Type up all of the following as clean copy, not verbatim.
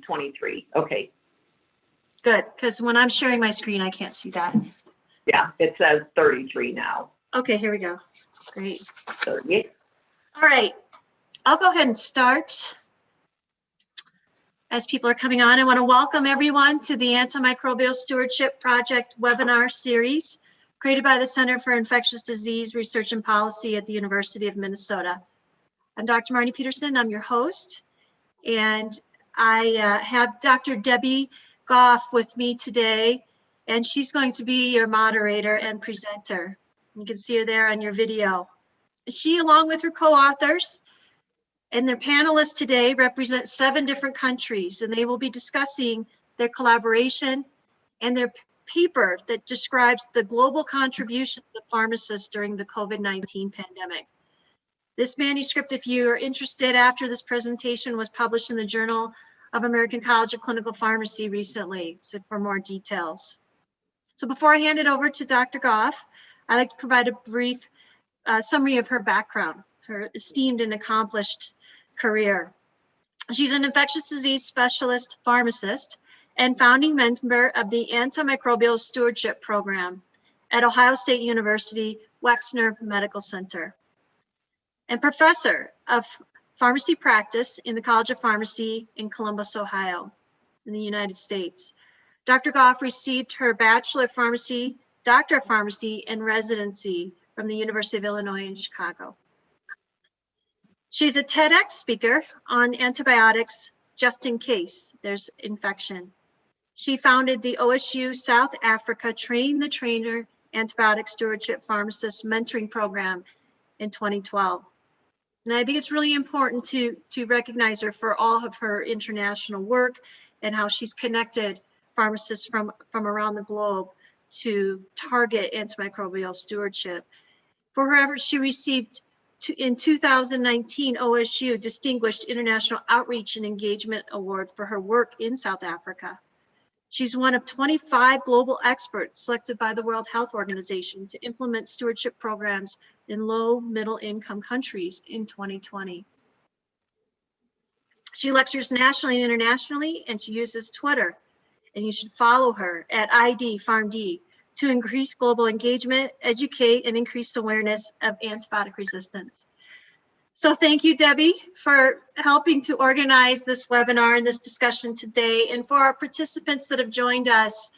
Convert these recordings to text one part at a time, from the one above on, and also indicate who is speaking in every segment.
Speaker 1: 23. Okay.
Speaker 2: Good, because when I'm sharing my screen, I can't see that.
Speaker 1: Yeah, it says 33 now.
Speaker 2: Okay, here we go. Great.
Speaker 1: 38.
Speaker 2: All right, I'll go ahead and start. As people are coming on, I want to welcome everyone to the Antimicrobial Stewardship Project webinar series created by the Center for Infectious Disease Research and Policy at the University of Minnesota. I'm Dr. Marnie Peterson, I'm your host, and I have Dr. Debbie Goff with me today, and she's going to be your moderator and presenter. You can see her there on your video. She, along with her co-authors, and their panelists today represent 7 different countries, and they will be discussing their collaboration and their paper that describes the global contributions of pharmacists during the COVID-19 pandemic. This manuscript, if you are interested after this presentation, was published in the Journal of American College of Clinical Pharmacy recently, so for more details. So before I hand it over to Dr. Goff, I'd like to provide a brief summary of her background, her esteemed and accomplished career. She's an infectious disease specialist pharmacist and founding member of the Antimicrobial Stewardship Program at Ohio State University Wexner Medical Center, and professor of pharmacy practice in the College of Pharmacy in Columbus, Ohio, in the United States. Dr. Goff received her Bachelor of Pharmacy, Doctor of Pharmacy, and residency from the University of Illinois in Chicago. She's a TEDx speaker on antibiotics just in case there's infection. She founded the OSU South Africa Train the Trainer Antibiotic Stewardship Pharmacist Mentoring Program in 2012. And I think it's really important to recognize her for all of her international work and how she's connected pharmacists from around the globe to target antimicrobial stewardship. For her efforts, she received in 2019 OSU Distinguished International Outreach and Engagement Award for her work in South Africa. She's one of 25 global experts selected by the World Health Organization to implement stewardship programs in low, middle income countries in 2020. She lectures nationally and internationally, and she uses Twitter, and you should follow her at PharmD to increase global engagement, educate, and increase awareness of antibiotic resistance. So thank you, Debbie, for helping to organize this webinar and this discussion today. And for our participants that have joined us,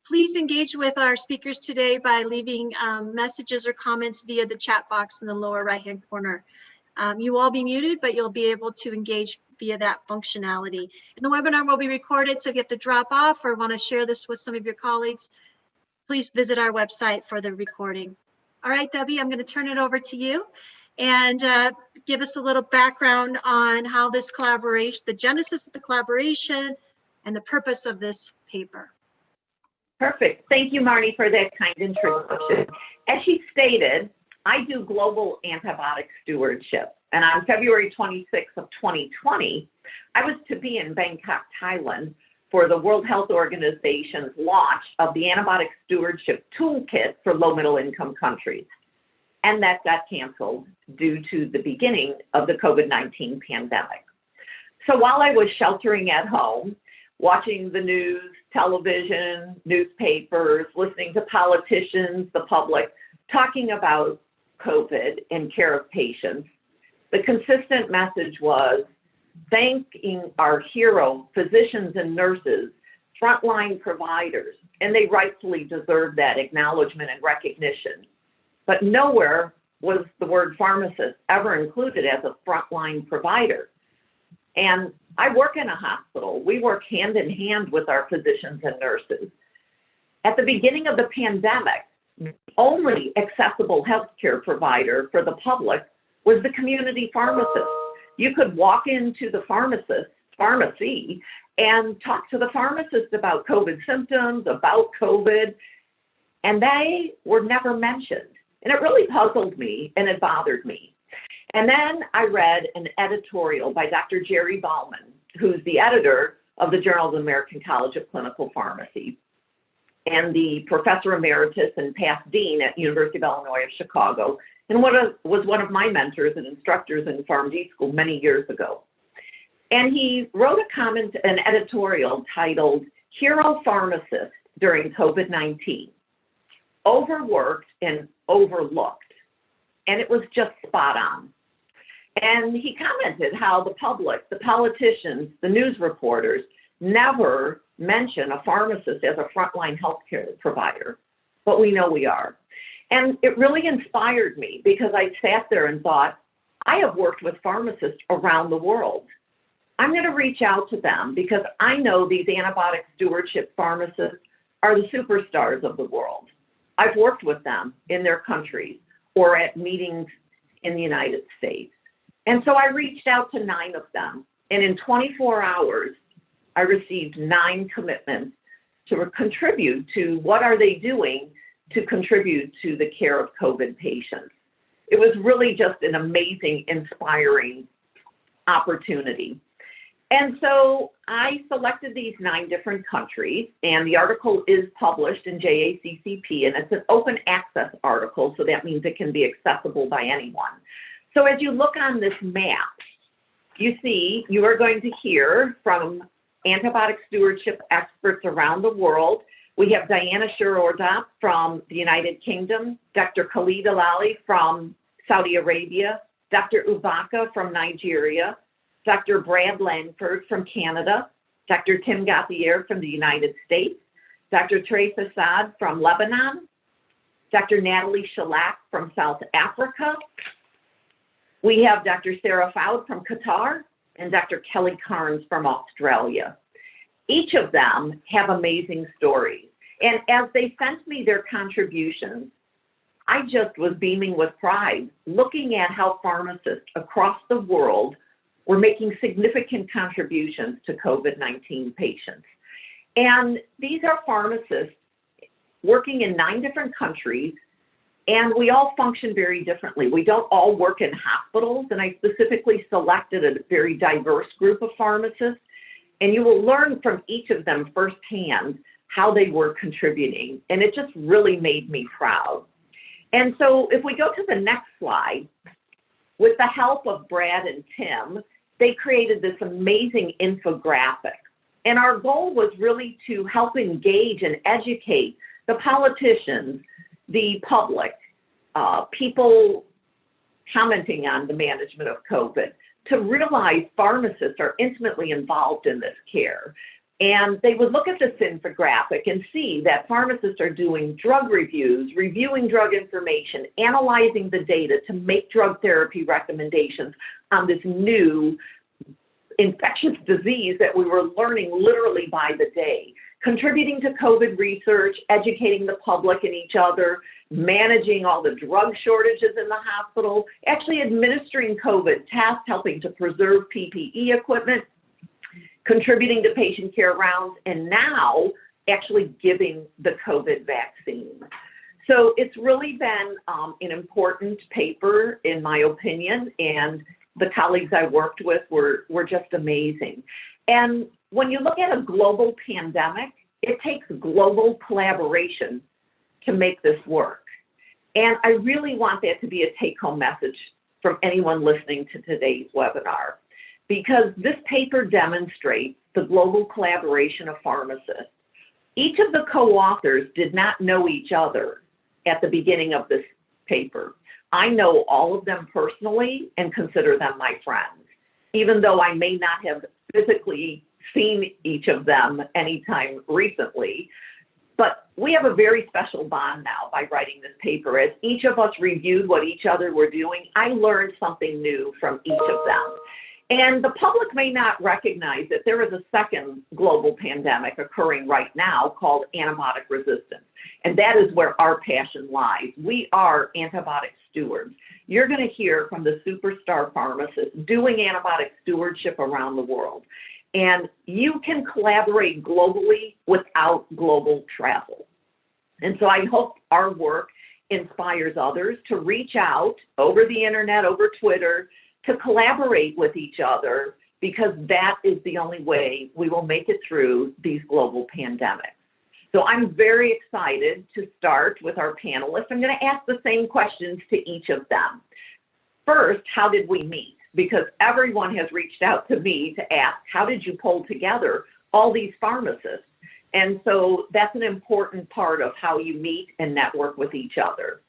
Speaker 2: please engage with our speakers today by leaving messages or comments via the chat box in the lower right-hand corner. You will all be muted, but you'll be able to engage via that functionality. And the webinar will be recorded, so if you have to drop off or want to share this with some of your colleagues, please visit our website for the recording. All right, Debbie, I'm going to turn it over to you and give us a little background on how this collaboration, the genesis of the collaboration, and the purpose of this paper.
Speaker 1: Perfect. Thank you, Marnie, for that kind introduction. As she stated, I do global antibiotic stewardship. And on February 26th of 2020, I was to be in Bangkok, Thailand for the World Health Organization's launch of the Antibiotic Stewardship Toolkit for low middle income countries. And that got canceled due to the beginning of the COVID-19 pandemic. So while I was sheltering at home, watching the news, television, newspapers, listening to politicians, the public, talking about COVID and care of patients, the consistent message was thanking our hero physicians and nurses, frontline providers, and they rightfully deserve that acknowledgement and recognition. But nowhere was the word pharmacist ever included as a frontline provider. And I work in a hospital. We work hand in hand with our physicians and nurses. At the beginning of the pandemic, the only accessible healthcare provider for the public was the community pharmacist. You could walk into the pharmacy and talk to the pharmacist about COVID symptoms, about COVID, and they were never mentioned. And it really puzzled me and it bothered me. And then I read an editorial by Dr. Jerry Bauman, who's the editor of the Journal of the American College of Clinical Pharmacy and the professor emeritus and past dean at University of Illinois of Chicago, and was one of my mentors and instructors in PharmD school many years ago. And he wrote an editorial titled, Hero Pharmacists During COVID-19, Overworked and Overlooked. And it was just spot on. And he commented how the public, the politicians, the news reporters never mention a pharmacist as a frontline healthcare provider, but we know we are. And it really inspired me because I sat there and thought, I have worked with pharmacists around the world. I'm going to reach out to them because I know these antibiotic stewardship pharmacists are the superstars of the world. I've worked with them in their countries or at meetings in the United States. And so I reached out to 9 of them. And in 24 hours, I received 9 commitments to contribute to what are they doing to contribute to the care of COVID patients. It was really just an amazing, inspiring opportunity. And so I selected these 9 different countries, and the article is published in JACCP, and it's an open access article, so that means it can be accessible by anyone. So as you look on this map, you see you are going to hear from antibiotic stewardship experts around the world. We have Diane Ashiru-Oredope from the United Kingdom, Dr. Khalid Eljaaly from Saudi Arabia, Dr. Ubaka from Nigeria, Dr. Brad Langford from Canada, Dr. Tim Gauthier from the United States, Dr. Therese Saad from Lebanon, Dr. Natalie Schellack from South Africa. We have Dr. Sefako from Qatar and Dr. Kelly Carnes from Australia. Each of them have amazing stories. And as they sent me their contributions, I just was beaming with pride, looking at how pharmacists across the world were making significant contributions to COVID-19 patients. And these are pharmacists working in 9 different countries, and we all function very differently. We don't all work in hospitals, and I specifically selected a very diverse group of pharmacists, and you will learn from each of them firsthand how they were contributing, and it just really made me proud. And so if we go to the next slide, with the help of Brad and Tim, they created this amazing infographic. And our goal was really to help engage and educate the politicians, the public, people commenting on the management of COVID, to realize pharmacists are intimately involved in this care. And they would look at this infographic and see that pharmacists are doing drug reviews, reviewing drug information, analyzing the data to make drug therapy recommendations on this new infectious disease that we were learning literally by the day, contributing to COVID research, educating the public and each other, managing all the drug shortages in the hospital, actually administering COVID tests, helping to preserve PPE equipment, contributing to patient care rounds, and now actually giving the COVID vaccine. So it's really been an important paper, in my opinion, and the colleagues I worked with were just amazing. And when you look at a global pandemic, it takes global collaboration to make this work. And I really want that to be a take-home message from anyone listening to today's webinar, because this paper demonstrates the global collaboration of pharmacists. Each of the co-authors did not know each other at the beginning of this paper. I know all of them personally and consider them my friends, even though I may not have physically seen each of them anytime recently. But we have a very special bond now by writing this paper. As each of us reviewed what each other were doing, I learned something new from each of them. And the public may not recognize that there is a second global pandemic occurring right now called antibiotic resistance. And that is where our passion lies. We are antibiotic stewards. You're going to hear from the superstar pharmacists doing antibiotic stewardship around the world. And you can collaborate globally without global travel. And so I hope our work inspires others to reach out over the internet, over Twitter, to collaborate with each other, because that is the only way we will make it through these global pandemics. So I'm very excited to start with our panelists. I'm going to ask the same questions to each of them. First, how did we meet? because everyone has reached out to me to ask, how did you pull together all these pharmacists? And so that's an important part of how you meet and network with each other.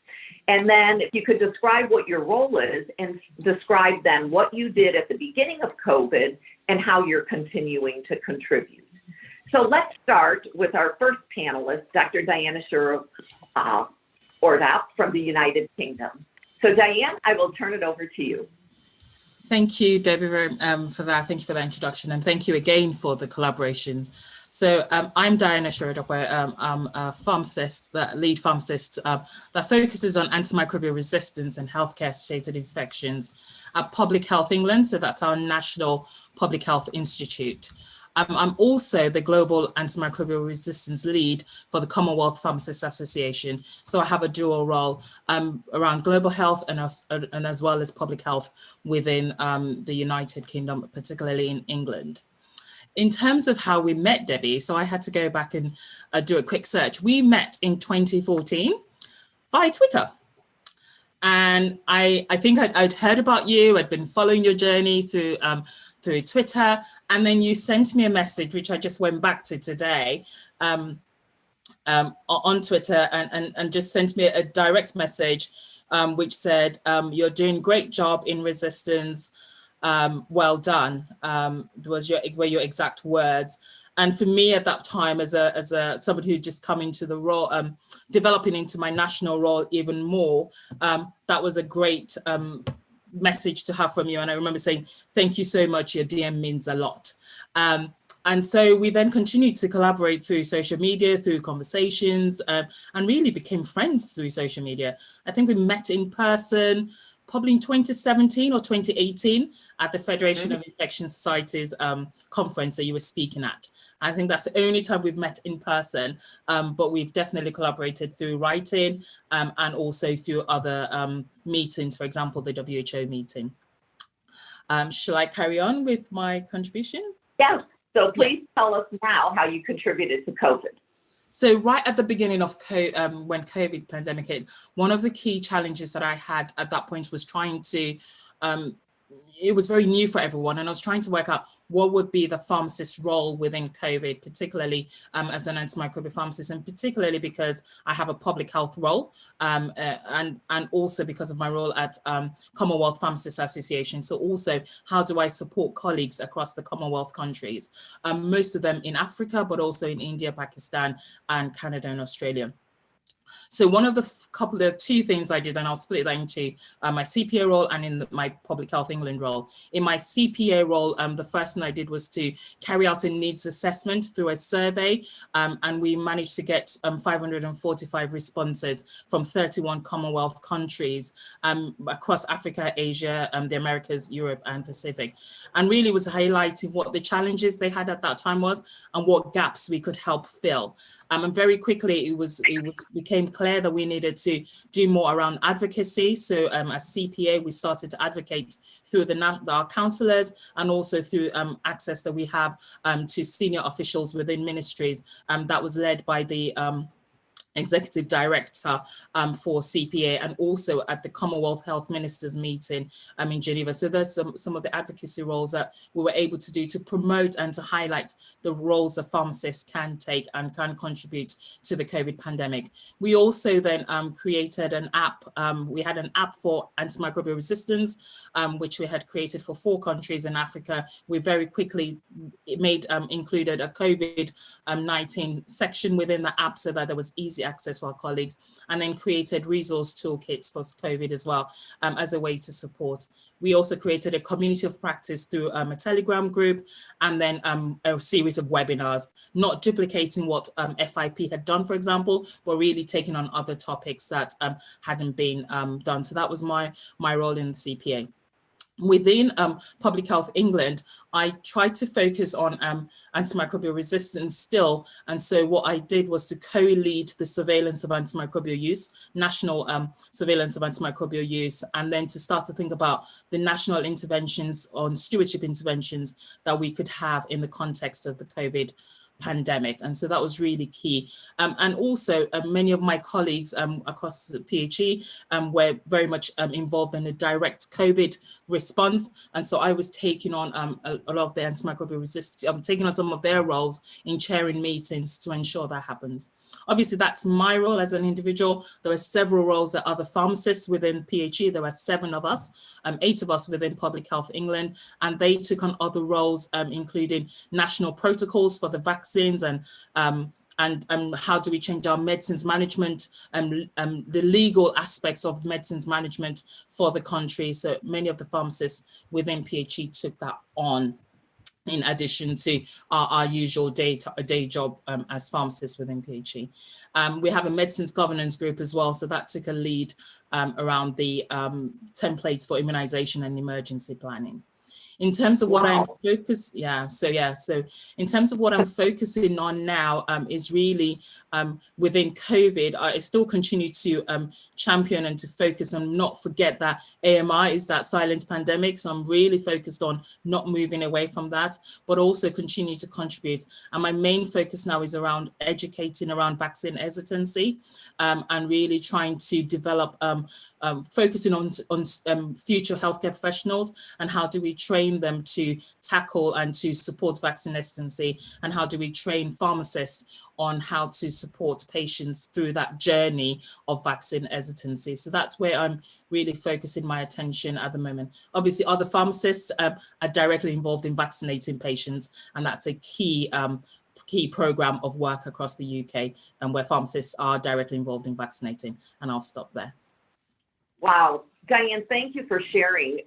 Speaker 1: And then if you could describe what your role is and describe then what you did at the beginning of COVID and how you're continuing to contribute. So let's start with our first panelist, Dr. Diane Ashiru-Oredope from the United Kingdom. So Diane, I will turn it over to you.
Speaker 3: Thank you, Debbie, for that. Thank you for that introduction, and thank you again for the collaboration. So I'm Diane Ashiru-Oredope. I'm a pharmacist, the lead pharmacist that focuses on antimicrobial resistance and healthcare-associated infections at Public Health England. So that's our National Public Health Institute. I'm also the Global Antimicrobial Resistance Lead for the Commonwealth Pharmacists Association. So I have a dual role around global health and as well as public health within the United Kingdom, particularly in England. In terms of how we met, Debbie, so I had to go back and do a quick search. We met in 2014 via Twitter. And I think I'd heard about you. I'd been following your journey through Twitter, and then you sent me a message, which I just went back to today on Twitter, and just sent me a direct message, which said, "You're doing a great job in resistance. Well done." Were your exact words. And for me at that time, as somebody who just come into the role, developing into my national role even more, that was a great message to have from you. And I remember saying, thank you so much, your DM means a lot. And so we then continued to collaborate through social media, through conversations, and really became friends through social media. I think we met in person probably in 2017 or 2018 at the Federation of Infection Societies conference that you were speaking at. I think that's the only time we've met in person, but we've definitely collaborated through writing and also through other meetings, for example, the WHO meeting. Shall I carry on with my contribution?
Speaker 1: Yes, so please tell us now how you contributed to COVID.
Speaker 3: So right at the beginning of when COVID pandemic hit, one of the key challenges that I had at that point was trying to, it was very new for everyone, and I was trying to work out what would be the pharmacist's role within COVID, particularly as an antimicrobial pharmacist, and particularly because I have a public health role, and also because of my role at Commonwealth Pharmacists Association. So also, how do I support colleagues across the Commonwealth countries, most of them in Africa, but also in India, Pakistan, and Canada and Australia. So one of the two things I did, and I'll split that into my CPA role and in my Public Health England role. In my CPA role, the first thing I did was to carry out a needs assessment through a survey, and we managed to get 545 responses from 31 Commonwealth countries across Africa, Asia, the Americas, Europe, and Pacific, and really was highlighting what the challenges they had at that time was and what gaps we could help fill. And very quickly, it became clear that we needed to do more around advocacy. So as CPA, we started to advocate through our councillors and also through access that we have to senior officials within ministries. That was led by the Executive Director for CPA, and also at the Commonwealth Health Ministers meeting in Geneva. So there's some of the advocacy roles that we were able to do to promote and to highlight the roles that pharmacists can take and can contribute to the COVID pandemic. We also then created an app. We had an app for antimicrobial resistance, which we had created for 4 countries in Africa. We very quickly included a COVID-19 section within the app so that there was easy access for our colleagues, and then created resource toolkits for COVID as well as a way to support. We also created a community of practice through a Telegram group, and then a series of webinars, not duplicating what FIP had done, for example, but really taking on other topics that hadn't been done. So that was my role in the CPA. Within Public Health England, I tried to focus on antimicrobial resistance still. And so what I did was to co-lead the surveillance of antimicrobial use, national surveillance of antimicrobial use, and then to start to think about the national interventions on stewardship interventions that we could have in the context of the COVID pandemic. And so that was really key. And also many of my colleagues across the PHE were very much involved in the direct COVID response. And so I was taking on a lot of the antimicrobial resistance, taking on some of their roles in chairing meetings to ensure that happens. Obviously, that's my role as an individual. There are several roles that other pharmacists within PHE. There were 7 of us, 8 of us within Public Health England, and they took on other roles, including national protocols for the vaccines and how do we change our medicines management and the legal aspects of medicines management for the country. So many of the pharmacists within PHE took that on, in addition to our usual day job as pharmacists within PHE. We have a medicines governance group as well, so that took a lead around the templates for immunization and emergency planning. In terms of what I'm focused, so in terms of what I'm focusing on now is really within COVID, I still continue to champion and to focus and not forget that AMI is that silent pandemic. So I'm really focused on not moving away from that, but also continue to contribute. And my main focus now is around educating around vaccine hesitancy and really trying to develop, focusing on future healthcare professionals and how do we train them to tackle and to support vaccine hesitancy, and how do we train pharmacists on how to support patients through that journey of vaccine hesitancy. So that's where I'm really focusing my attention at the moment. Obviously, other pharmacists are directly involved in vaccinating patients, and that's a key program of work across the UK, and where pharmacists are directly involved in vaccinating. And I'll stop there.
Speaker 1: Wow. Diane, thank you for sharing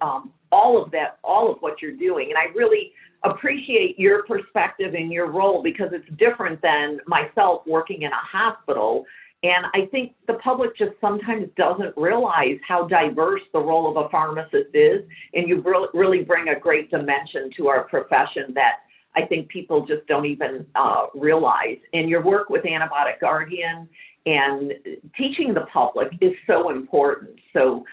Speaker 1: all of what you're doing. And I really appreciate your perspective and your role, because it's different than myself working in a hospital. And I think the public just sometimes doesn't realize how diverse the role of a pharmacist is. And you really bring a great dimension to our profession that I think people just don't even realize. And your work with Antibiotic Guardian and teaching the public is so important. So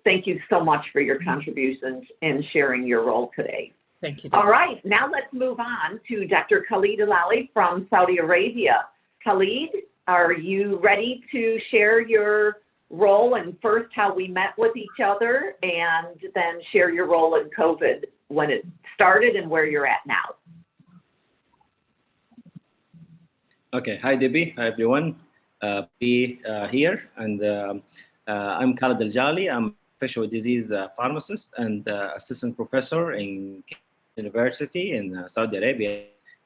Speaker 1: thank you so much for your contributions and sharing your role today.
Speaker 3: Thank you.
Speaker 1: All right, now let's move on to Dr. Khalid Eljaaly from Saudi Arabia. Khalid, are you ready to share your role and first how we met with each other, and then share your role in COVID when it started and where you're at now?
Speaker 4: Okay, hi Debbie, hi everyone. Be here, and I'm Khalid Eljaaly. I'm infectious disease pharmacist and assistant professor in University in Saudi Arabia,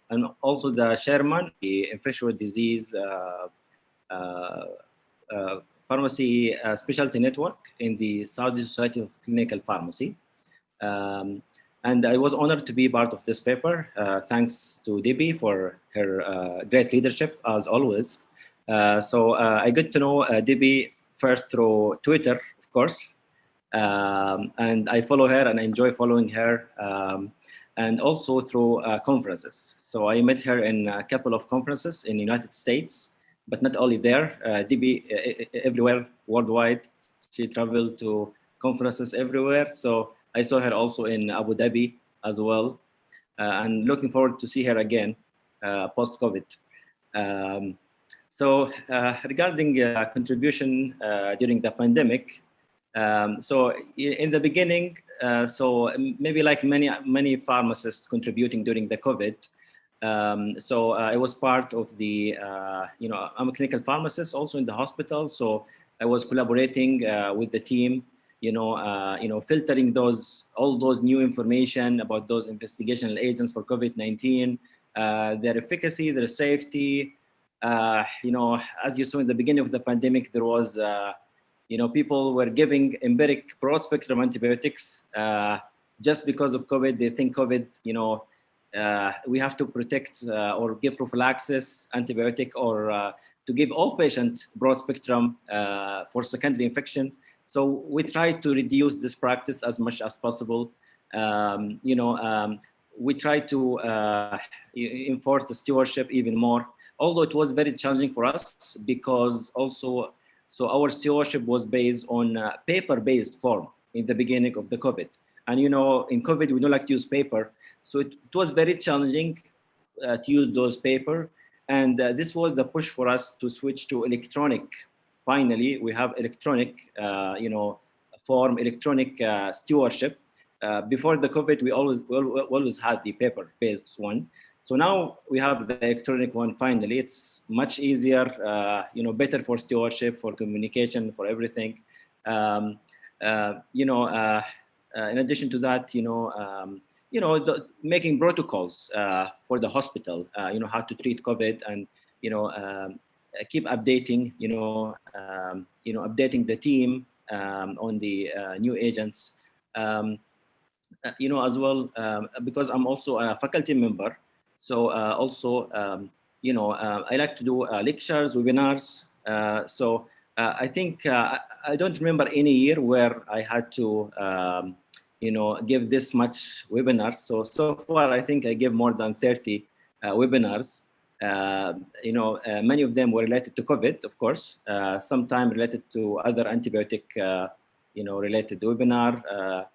Speaker 4: and also the chairman of the infectious disease pharmacy specialty network in the Saudi Society of Clinical Pharmacy. And I was honored to be part of this paper. Thanks to Debbie for her great leadership, as always. So I got to know Debbie first through Twitter, of course, and I follow her and I enjoy following her, and also through conferences. So I met her in a couple of conferences in the United States, but not only there, Debbie everywhere worldwide. She traveled to conferences everywhere. So I saw her also in Abu Dhabi as well, and looking forward to see her again post-COVID. So regarding contribution during the pandemic, so in the beginning, so maybe like many pharmacists contributing during the COVID, so I was part of the, I'm a clinical pharmacist also in the hospital. So I was collaborating with the team, filtering all those new information about those investigational agents for COVID-19, their efficacy, their safety. As you saw in the beginning of the pandemic, there was, people were giving empiric broad spectrum antibiotics just because of COVID. They think COVID, we have to protect or give prophylaxis antibiotic, or to give all patients broad spectrum for secondary infection. So we try to reduce this practice as much as possible. We try to enforce the stewardship even more, although it was very challenging for us, because also, so our stewardship was based on paper-based form in the beginning of the COVID. And in COVID, we don't like to use paper. So it was very challenging to use those paper. And this was the push for us to switch to electronic. Finally, we have electronic, form, electronic stewardship. before the COVID, we always had the paper-based one. So now we have the electronic one. Finally, it's much easier, better for stewardship, for communication, for everything. In addition to that, making protocols for the hospital, how to treat COVID, and keep updating, updating the team on the new agents, as well, because I'm also a faculty member. So I like to do lectures, webinars. I think I don't remember any year where I had to, give this much webinars. So far, I think I gave more than 30 webinars. Many of them were related to COVID, of course. Sometimes related to other antibiotic, related webinar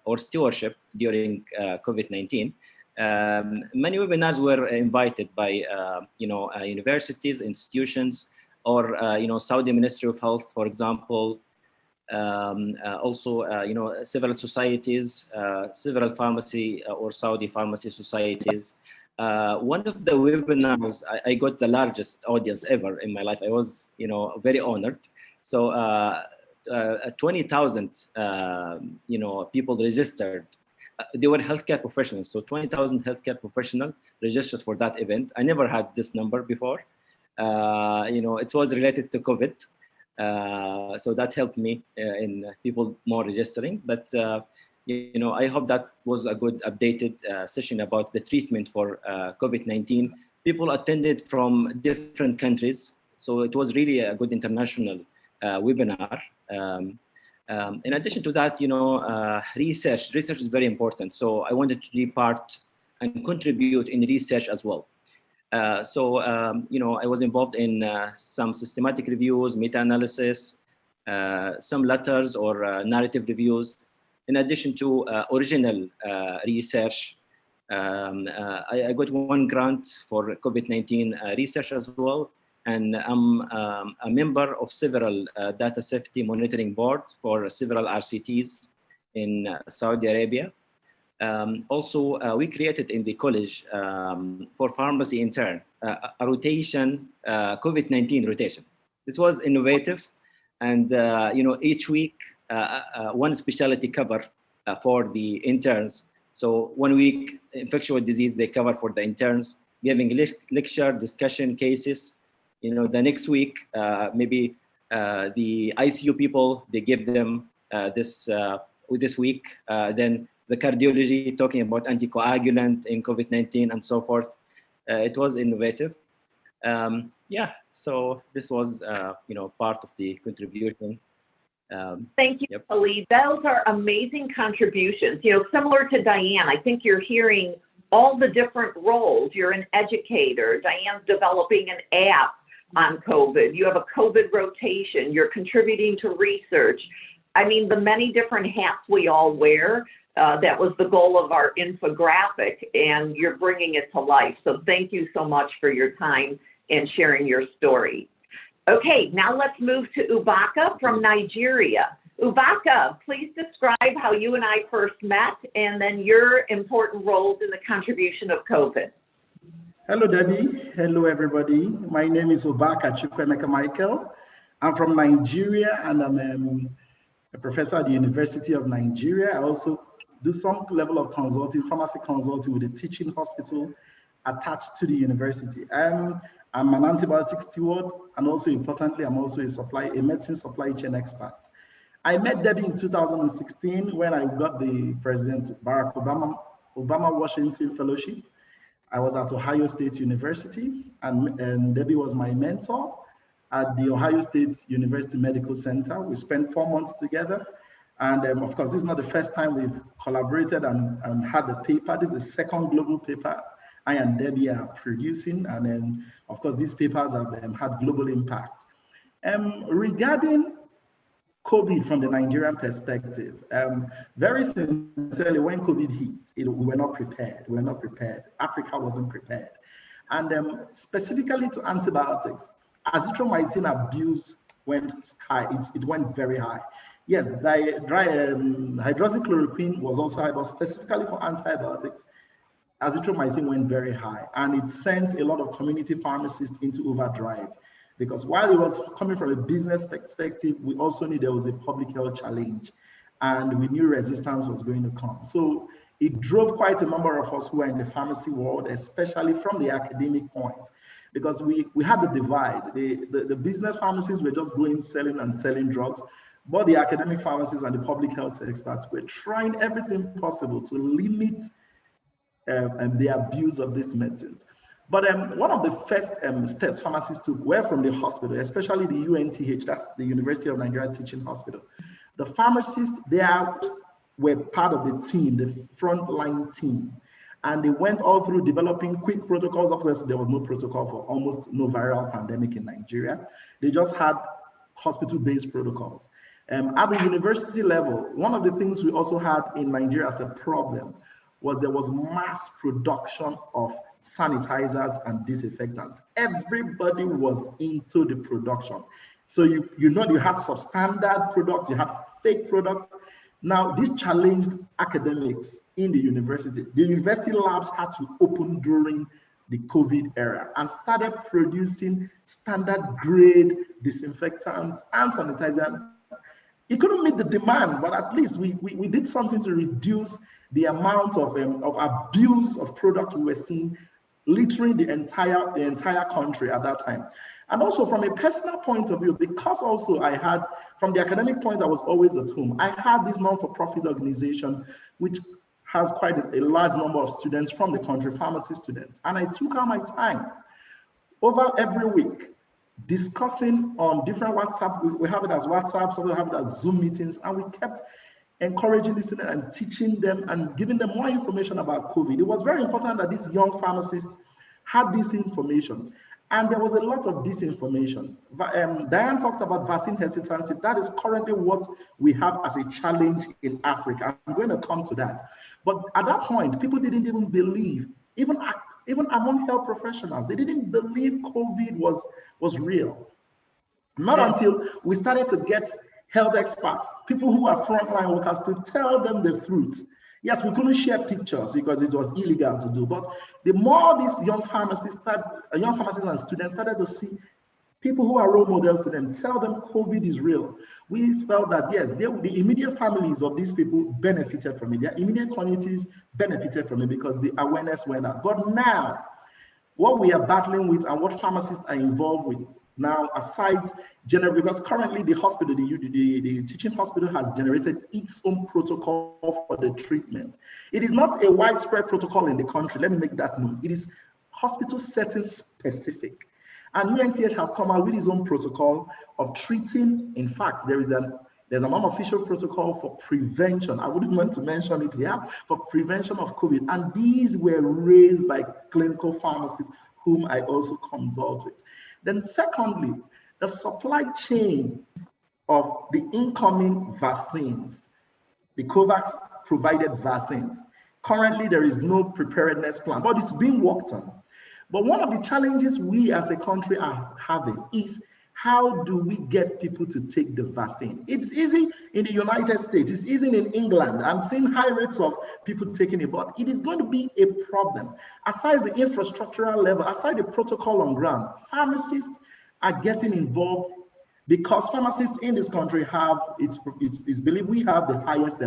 Speaker 4: or stewardship during COVID-19. Many webinars were invited by, universities, institutions, or Saudi Ministry of Health, for example. Also, several societies, several pharmacy or Saudi pharmacy societies. One of the webinars, I got the largest audience ever in my life. I was, very honored. So 20,000, people registered. They were healthcare professionals. So 20,000 healthcare professionals registered for that event. I never had this number before. It was related to COVID. So that helped me in people more registering. But, I hope that was a good updated session about the treatment for COVID-19. People attended from different countries. So it was really a good international webinar. In addition to that, research is very important. So I wanted to be part and contribute in research as well. I was involved in some systematic reviews, meta-analysis, some letters or narrative reviews. In addition to original research, I got one grant for COVID-19 research as well. And I'm a member of several data safety monitoring board for several RCTs in Saudi Arabia. Also, we created in the college for pharmacy intern a rotation, COVID-19 rotation. This was innovative, and each week one specialty cover for the interns. So 1 week infectious disease they cover for the interns, giving lecture, discussion, cases. The next week maybe the ICU people, they give them this week. Then the cardiology, talking about anticoagulant in COVID-19 and so forth. It was innovative. So this was, part of the contribution.
Speaker 1: Thank you, yep. Khalid. Those are amazing contributions. Similar to Diane, I think you're hearing all the different roles. You're an educator. Diane's developing an app on COVID. You have a COVID rotation. You're contributing to research. I mean, the many different hats we all wear. That was the goal of our infographic, and you're bringing it to life. So thank you so much for your time and sharing your story. Okay, now let's move to Ubaka from Nigeria. Ubaka, please describe how you and I first met and then your important roles in the contribution of COVID.
Speaker 5: Hello, Debbie. Hello, everybody. My name is Ubaka Chukwuemeka Michael. I'm from Nigeria, and I'm a professor at the University of Nigeria. I also do some level of consulting, pharmacy consulting with a teaching hospital attached to the university. I'm an antibiotic steward, and also importantly, I'm also a medicine supply chain expert. I met Debbie in 2016 when I got the President Barack Obama Washington Fellowship. I was at Ohio State University, and Debbie was my mentor at the Ohio State University Medical Center. We spent 4 months together. And of course, this is not the first time we've collaborated and had the paper. This is the second global paper I and Debbie are producing. And then, of course, these papers have had global impact. Regarding COVID from the Nigerian perspective, very sincerely, when COVID hit, we were not prepared. We were not prepared. Africa wasn't prepared. And specifically to antibiotics, azithromycin abuse went sky. It went very high. Yes, hydroxychloroquine was also high, but specifically for antibiotics, azithromycin went very high, and it sent a lot of community pharmacists into overdrive, because while it was coming from a business perspective, we also knew there was a public health challenge, and we knew resistance was going to come. So it drove quite a number of us who are in the pharmacy world, especially from the academic point, because we had the divide. The business pharmacists were just going selling drugs, but the academic pharmacists and the public health experts were trying everything possible to limit the abuse of these medicines. But one of the first steps pharmacists took were from the hospital, especially the UNTH, that's the University of Nigeria Teaching Hospital. The pharmacists there were part of the team, the frontline team. And they went all through developing quick protocols. Of course, there was no protocol for almost no viral pandemic in Nigeria. They just had hospital-based protocols. At the university level, one of the things we also had in Nigeria as a problem was there was mass production of sanitizers and disinfectants. Everybody was into the production. So you had substandard products, you had fake products. Now, this challenged academics in the university. The university labs had to open during the COVID era and started producing standard grade disinfectants and sanitizers. It couldn't meet the demand, but at least we did something to reduce the amount of abuse of products we were seeing, littering the entire country at that time. And also from a personal point of view, because also I had, from the academic point, I was always at home. I had this non-for-profit organization, which has quite a large number of students from the country, pharmacy students. And I took out my time over every week, discussing on different WhatsApp, we have it as WhatsApp, so we have it as Zoom meetings, and we kept encouraging the students and teaching them and giving them more information about COVID. It was very important that these young pharmacists had this information, and there was a lot of disinformation. Diane talked about vaccine hesitancy. That is currently what we have as a challenge in Africa. I'm going to come to that. But at that point, people didn't even believe, even among health professionals, they didn't believe COVID was real. Not until we started to get health experts, people who are frontline workers, to tell them the truth. Yes, we couldn't share pictures because it was illegal to do, but the more these young pharmacists and students started to see people who are role models to them, tell them COVID is real, we felt that yes, the immediate families of these people benefited from it. Their immediate communities benefited from it because the awareness went up. But now, what we are battling with and what pharmacists are involved with now, aside because currently the hospital, the teaching hospital has generated its own protocol for the treatment. It is not a widespread protocol in the country. Let me make that known. It is hospital setting specific. And UNTH has come out with its own protocol of treating. In fact, there's an unofficial protocol for prevention. I wouldn't want to mention it here, for prevention of COVID. And these were raised by clinical pharmacists whom I also consult with. Then secondly, the supply chain of the incoming vaccines, the COVAX provided vaccines. Currently, there is no preparedness plan, but it's being worked on. But one of the challenges we as a country are having is how do we get people to take the vaccine? It's easy in the United States, it's easy in England. I'm seeing high rates of people taking it, but it is going to be a problem. Aside the infrastructural level, aside the protocol on ground, pharmacists are getting involved because pharmacists in this country have, it's believed we have the highest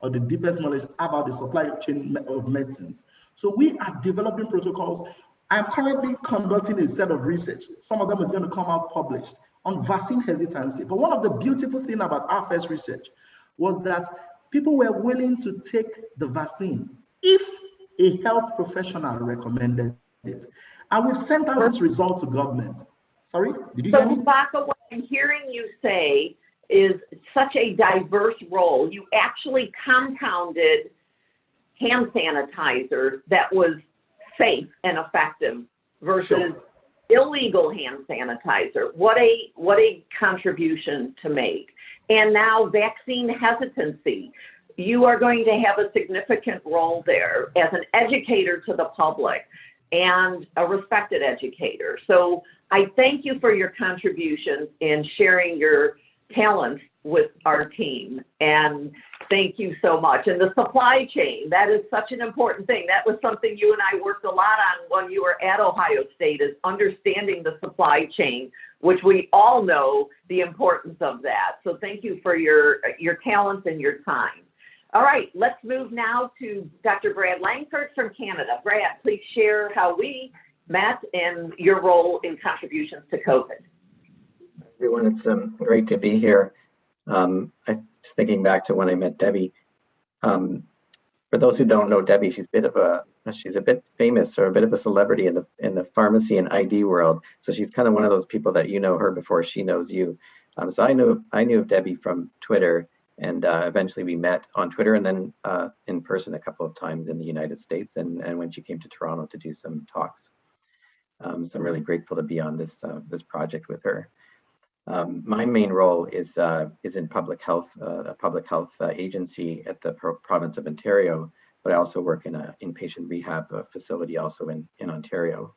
Speaker 5: or the deepest knowledge about the supply chain of medicines. So we are developing protocols. I'm currently conducting a set of research. Some of them are going to come out published on vaccine hesitancy. But one of the beautiful things about our first research was that people were willing to take the vaccine if a health professional recommended it. And we've sent out this result to government. Sorry, did you hear me?
Speaker 1: Ubaka, what I'm hearing you say is such a diverse role. You actually compounded hand sanitizer that was safe and effective versus illegal hand sanitizer. What a contribution to make. And now vaccine hesitancy. You are going to have a significant role there as an educator to the public and a respected educator. So I thank you for your contributions in sharing your talents with our team. And thank you so much. And the supply chain, that is such an important thing. That was something you and I worked a lot on when you were at Ohio State, is understanding the supply chain, which we all know the importance of that. So thank you for your talents and your time. All right, let's move now to Dr. Brad Langford from Canada. Brad, please share how we met and your role in contributions to COVID.
Speaker 6: Everyone, it's great to be here. I was thinking back to when I met Debbie. For those who don't know Debbie, she's a bit famous, or a bit of a celebrity in the pharmacy and ID world. So she's kind of one of those people that you know her before she knows you. So I knew of Debbie from Twitter, and eventually we met on Twitter, and then in person a couple of times in the United States, and when she came to Toronto to do some talks. So I'm really grateful to be on this project with her. My main role is in public health, a public health agency at the province of Ontario, but I also work in an inpatient rehab facility also in Ontario.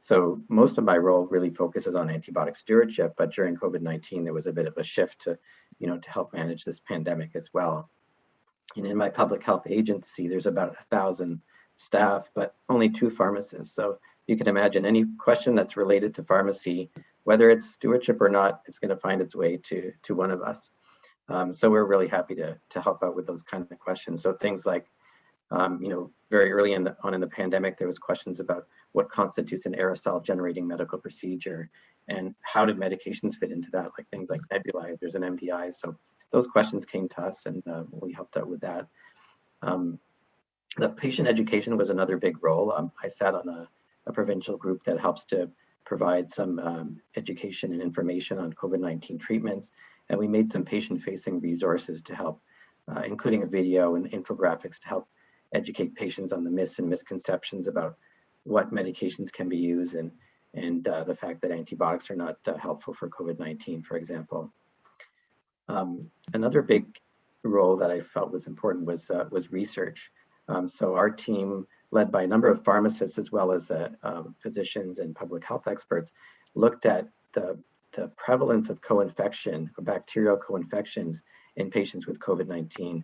Speaker 6: So most of my role really focuses on antibiotic stewardship, but during COVID-19, there was a bit of a shift to help manage this pandemic as well. And in my public health agency, there's about 1,000 staff, but only 2 pharmacists. So you can imagine any question that's related to pharmacy, whether it's stewardship or not, it's going to find its way to one of us. So we're really happy to help out with those kinds of questions. So things like, very early in the pandemic, there was questions about what constitutes an aerosol generating medical procedure and how did medications fit into that, like things like nebulizers and MDIs. So those questions came to us, and we helped out with that. The patient education was another big role. I sat on a provincial group that helps to provide some education and information on COVID-19 treatments. And we made some patient-facing resources to help, including a video and infographics to help educate patients on the myths and misconceptions about what medications can be used, and the fact that antibiotics are not helpful for COVID-19, for example. Another big role that I felt was important was research. So our team, led by a number of pharmacists as well as physicians and public health experts, looked at the prevalence of co-infection, or bacterial co-infections in patients with COVID-19.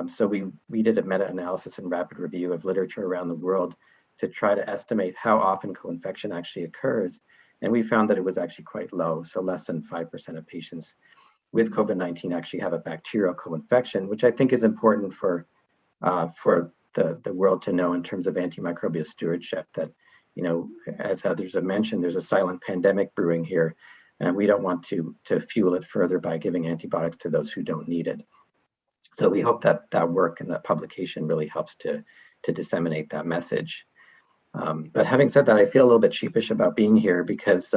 Speaker 6: So we did a meta-analysis and rapid review of literature around the world to try to estimate how often co-infection actually occurs. And we found that it was actually quite low. So less than 5% of patients with COVID-19 actually have a bacterial co-infection, which I think is important for the world to know in terms of antimicrobial stewardship, that, as others have mentioned, there's a silent pandemic brewing here, and we don't want to fuel it further by giving antibiotics to those who don't need it. So we hope that work and that publication really helps to disseminate that message. But having said that, I feel a little bit sheepish about being here because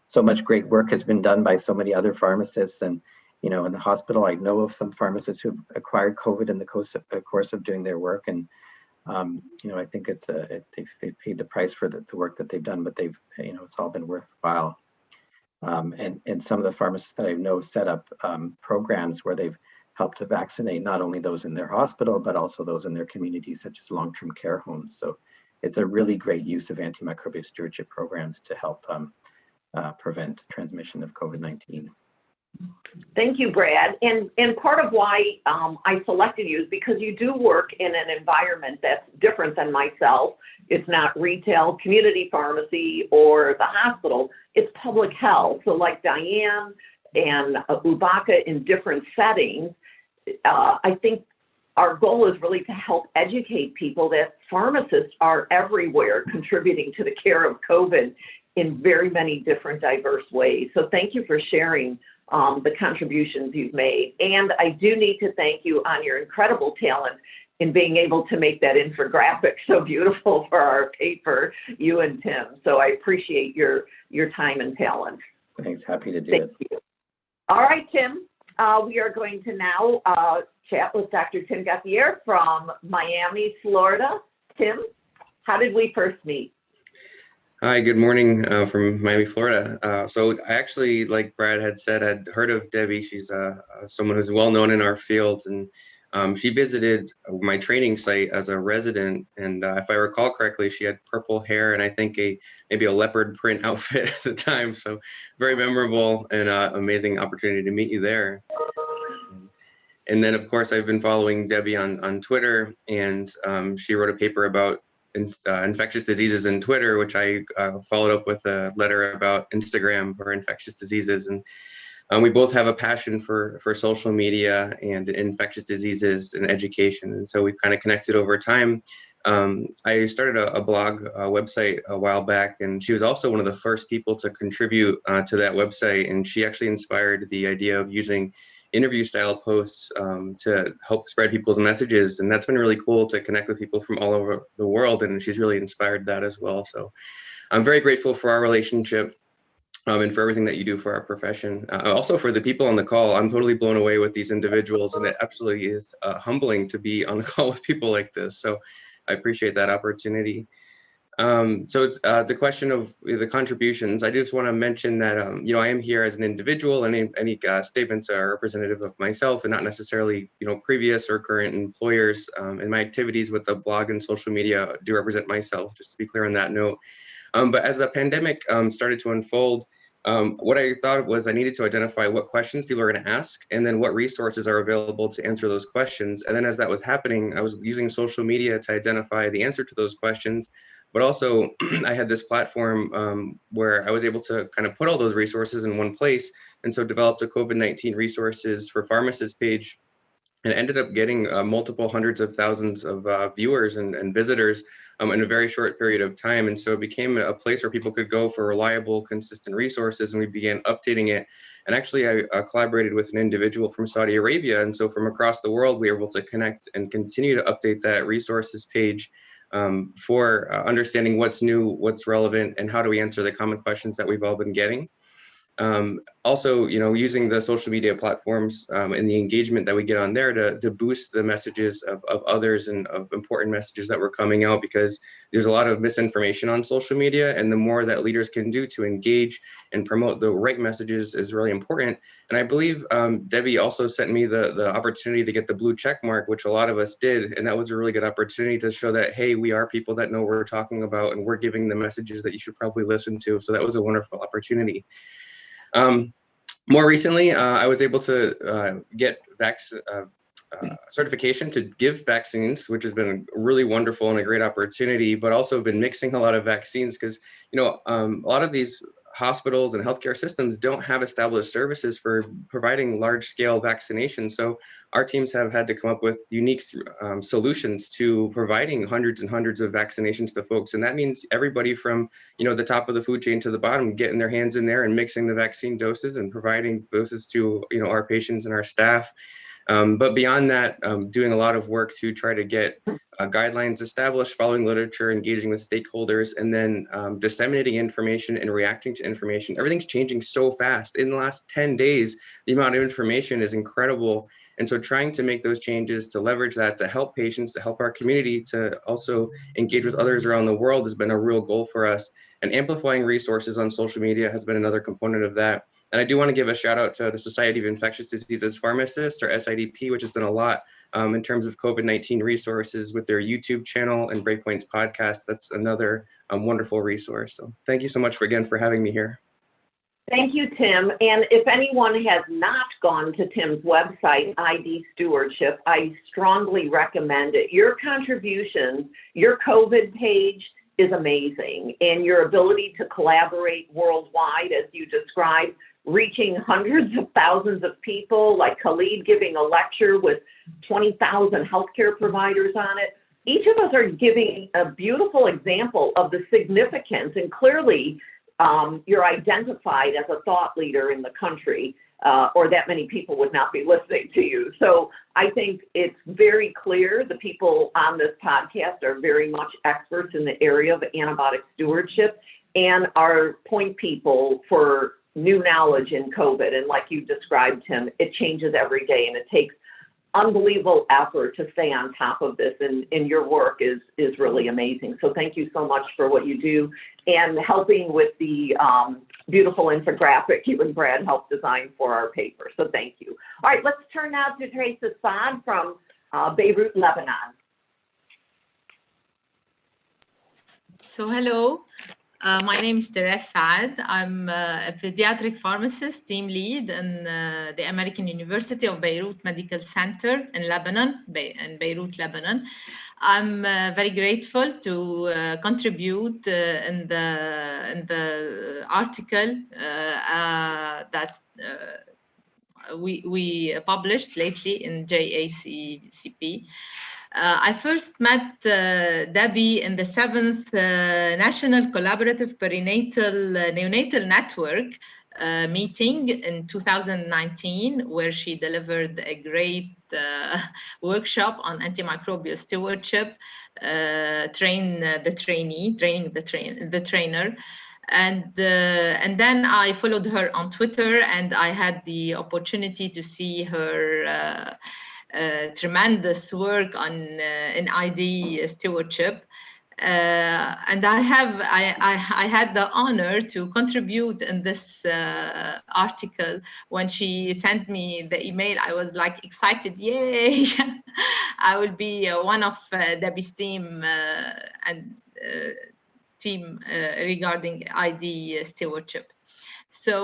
Speaker 6: so much great work has been done by so many other pharmacists. And, in the hospital, I know of some pharmacists who've acquired COVID in the course of doing their work. And, I think they've paid the price for the work that they've done, but it's all been worthwhile. And some of the pharmacists that I know set up programs where they've helped to vaccinate not only those in their hospital, but also those in their communities, such as long-term care homes. So it's a really great use of antimicrobial stewardship programs to help prevent transmission of COVID-19.
Speaker 1: Thank you, Brad. And part of why I selected you is because you do work in an environment that's different than myself. It's not retail, community pharmacy, or the hospital. It's public health. So like Diane and Ubaka in different settings, I think our goal is really to help educate people that pharmacists are everywhere contributing to the care of COVID in very many different diverse ways. So thank you for sharing the contributions you've made. And I do need to thank you on your incredible talent in being able to make that infographic so beautiful for our paper, you and Tim. So I appreciate your time and talent.
Speaker 6: Thanks, happy to do
Speaker 1: Thank
Speaker 6: it.
Speaker 1: you. All right, Tim, we are going to now chat with Dr. Tim Gauthier from Miami, Florida. Tim, how did we first meet?
Speaker 7: Hi, good morning from Miami, Florida. So I actually, like Brad had said, I'd heard of Debbie. She's someone who's well known in our field, and She visited my training site as a resident, and if I recall correctly, she had purple hair and I think maybe a leopard print outfit at the time. So very memorable and amazing opportunity to meet you there. And then, of course, I've been following Debbie on Twitter, and she wrote a paper about infectious diseases in Twitter, which I followed up with a letter about Instagram for infectious diseases. And we both have a passion for social media and infectious diseases and education. And so we've kind of connected over time. I started a blog website a while back, and she was also one of the first people to contribute to that website. And she actually inspired the idea of using interview style posts to help spread people's messages. And that's been really cool to connect with people from all over the world. And she's really inspired that as well. So I'm very grateful for our relationship. And for everything that you do for our profession. Also for the people on the call, I'm totally blown away with these individuals, and it absolutely is humbling to be on the call with people like this. So I appreciate that opportunity. So it's the question of the contributions. I just want to mention that, I am here as an individual, and any statements are representative of myself and not necessarily, previous or current employers. And my activities with the blog and social media do represent myself, just to be clear on that note. But as the pandemic started to unfold, what I thought was I needed to identify what questions people are going to ask, and then what resources are available to answer those questions. And then as that was happening, I was using social media to identify the answer to those questions. But also I had this platform where I was able to kind of put all those resources in one place. And so developed a COVID-19 resources for pharmacists page, and ended up getting multiple hundreds of thousands of viewers and visitors in a very short period of time. And so it became a place where people could go for reliable, consistent resources, and we began updating it. And actually, I collaborated with an individual from Saudi Arabia. And so from across the world, we were able to connect and continue to update that resources page for understanding what's new, what's relevant, and how do we answer the common questions that we've all been getting. Also, using the social media platforms and the engagement that we get on there to boost the messages of others and of important messages that were coming out, because there's a lot of misinformation on social media, and the more that leaders can do to engage and promote the right messages is really important. And I believe Debbie also sent me the opportunity to get the blue check mark, which a lot of us did, and that was a really good opportunity to show that, hey, we are people that know what we're talking about, and we're giving the messages that you should probably listen to. So that was a wonderful opportunity. More recently, I was able to get certification to give vaccines, which has been really wonderful and a great opportunity, but also been mixing a lot of vaccines because, a lot of these hospitals and healthcare systems don't have established services for providing large-scale vaccinations. So our teams have had to come up with unique solutions to providing hundreds and hundreds of vaccinations to folks. And that means everybody from, the top of the food chain to the bottom, getting their hands in there and mixing the vaccine doses and providing doses to, our patients and our staff. But beyond that, doing a lot of work to try to get guidelines established, following literature, engaging with stakeholders, and then disseminating information and reacting to information. Everything's changing so fast. In the last 10 days, the amount of information is incredible. And so trying to make those changes to leverage that to help patients, to help our community, to also engage with others around the world has been a real goal for us. And amplifying resources on social media has been another component of that. And I do want to give a shout out to the Society of Infectious Diseases Pharmacists, or SIDP, which has done a lot in terms of COVID-19 resources with their YouTube channel and Breakpoint's podcast. That's another wonderful resource. So thank you so much again for having me here.
Speaker 1: Thank you, Tim. And if anyone has not gone to Tim's website, ID Stewardship, I strongly recommend it. Your contributions, your COVID page is amazing, and your ability to collaborate worldwide, as you described, reaching hundreds of thousands of people, like Khalid giving a lecture with 20,000 healthcare providers on it. Each of us are giving a beautiful example of the significance, and clearly you're identified as a thought leader in the country, or that many people would not be listening to you. So I think it's very clear the people on this podcast are very much experts in the area of antibiotic stewardship and are point people for new knowledge in COVID. And like you described, Tim, it changes every day, and it takes unbelievable effort to stay on top of this, and your work is really amazing. So thank you so much for what you do and helping with the beautiful infographic you and Brad helped design for our paper. So thank you. All right, let's turn now to Therese Saad from Beirut, Lebanon.
Speaker 8: So hello, my name is Therese Saad. I'm a pediatric pharmacist, team lead in the American University of Beirut Medical Center in Lebanon, in Beirut, Lebanon. I'm very grateful to contribute in the article that we published lately in JACCP. I first met Debbie in the 7th National Collaborative Perinatal Neonatal Network meeting in 2019, where she delivered a great workshop on antimicrobial stewardship, training the trainer. And then I followed her on Twitter, and I had the opportunity to see her tremendous work on in ID stewardship, and I had the honor to contribute in this article. When she sent me the email, I was like excited, yay! I will be one of Debbie's team and team regarding ID stewardship. So,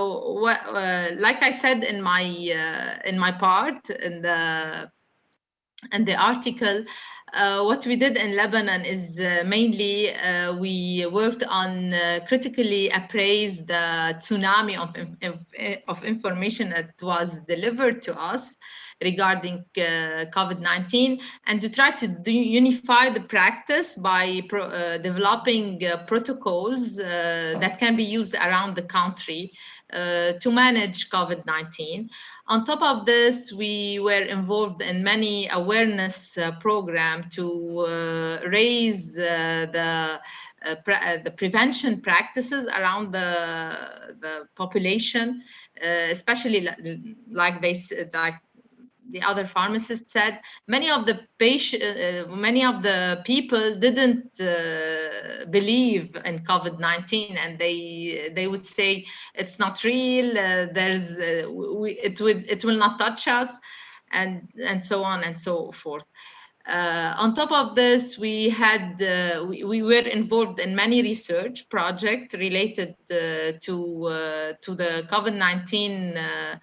Speaker 8: like I said in my part in the article, what we did in Lebanon is mainly we worked on critically appraise the tsunami of information that was delivered to us regarding COVID-19, and to try to unify the practice by developing protocols that can be used around the country to manage COVID-19. On top of this, we were involved in many awareness programs to raise the prevention practices around the population, especially like the other pharmacists said, many of the people didn't believe in COVID-19, and they would say it's not real. It will not touch us, and so on and so forth. On top of this, we were involved in many research projects related to the COVID-19